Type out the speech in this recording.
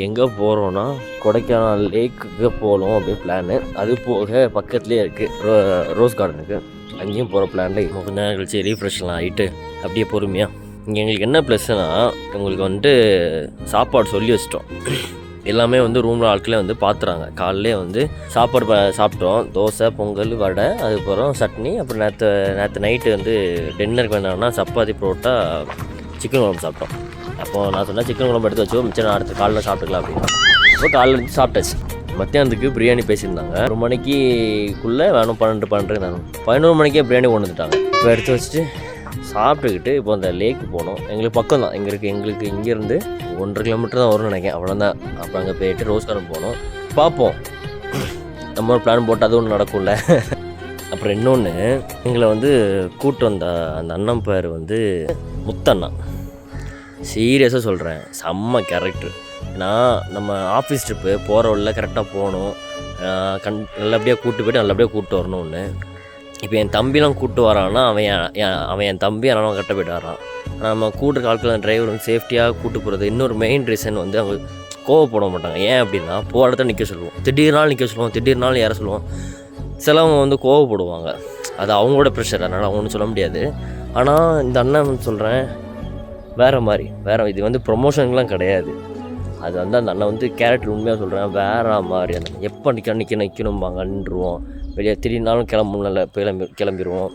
எங்கே போகிறோன்னா கொடைக்கானல் லேக்குக்கு போகணும் அப்படின்னு பிளானு. அது போக பக்கத்துலேயே இருக்குது ரோஸ் கார்டனுக்கு, அங்கேயும் போகிற பிளானில் கொஞ்ச நேரம் கழிச்சு ரீஃப்ரெஷ்லாம் ஆகிட்டு அப்படியே பொறுமையாக. இங்கே எங்களுக்கு என்ன ப்ளஸ்னால் உங்களுக்கு வந்துட்டு சாப்பாடு சொல்லி வச்சிட்டோம். எல்லாமே ரூமில் ஆட்களே பார்த்துறாங்க. காலையிலே சாப்பாடு சாப்பிட்டோம். தோசை, பொங்கல், வடை, அதுக்கப்புறம் சட்னி. அப்புறம் நேற்று நைட்டு டின்னருக்கு வேணாம்னா சப்பாத்தி, புரோட்டா, சிக்கன் குழம்பு சாப்பிட்டோம். அப்போது நான் சொன்னேன் சிக்கன் குழம்பு எடுத்து வச்சோம், மிச்சம் நான் அடுத்த காலையில் சாப்பிட்டுக்கலாம் அப்படின்னு. அப்போ காலையில் சாப்பிட்டாச்சு. மத்தியானத்துக்கு பிரியாணி பேசியிருந்தாங்க. 1 மணிக்குள்ளே வேணும், 12 வேணும். 11 மணிக்கே பிரியாணி கொண்டு வந்துட்டாங்க. இப்போ எடுத்து வச்சுட்டு சாப்பிட்டுக்கிட்டு இப்போ அந்த லேக்கு போனோம். எங்களுக்கு பக்கம் தான், எங்களுக்கு இங்கேருந்து 1.5 கிலோமீட்டர் தான் வரும்னு நினைக்கிறேன், அவ்வளோதான். அப்புறம் அங்கே போயிட்டு ரோஸ் கார்டன் போனோம். பார்ப்போம், நம்ம ஒரு பிளான் போட்டு அது ஒன்று நடக்கும்ல. அப்புறம் இன்னொன்று, எங்களை கூப்பிட்டு வந்த அந்த அண்ணன் பேர் முத்தண்ணா. சீரியஸாக சொல்கிறேன், செம்ம கேரக்டர். நான் நம்ம ஆஃபீஸ் ட்ரிப்பு போகிற வழியில் கரெக்டாக போகணும், நல்லபடியாக கூப்பிட்டு போய்ட்டு நல்லபடியாக கூப்பிட்டு வரணும்னு. இப்போ என் தம்பிலாம் கூப்பிட்டு வரான்னா அவன் என் தம்பி அதனால் கரெக்டாக போய்ட்டு வரான். நம்ம கூட்டுற காலத்தில் டிரைவர் சேஃப்டியாக கூப்பிட்டு போகிறது. இன்னொரு மெயின் ரீசன் அவங்க கோவப்பட மாட்டாங்க. ஏன் அப்படின்னா, போகிற இடத்துல நிற்க சொல்லுவோம், திடீர்னாலும் நிற்க சொல்லுவோம், திடீர்னாலும் ஏற சொல்லுவோம். சிலவங்க கோவப்படுவாங்க, அது அவங்களோட ப்ரெஷர், அதனால் அவங்க ஒன்றும் சொல்ல முடியாது. ஆனால் இந்த அண்ணன் சொல்கிறேன் வேறு இது ப்ரொமோஷனுக்குலாம் கிடையாது. அது அந்த அண்ணன் கேரக்டர், உண்மையாக சொல்கிறேன், வேறு மாதிரி. அந்த எப்போ நிற்கணும்பாங்க, நின்றுவோம். வெளியே திடீர்னாலும் கிளம்பிடுவோம்.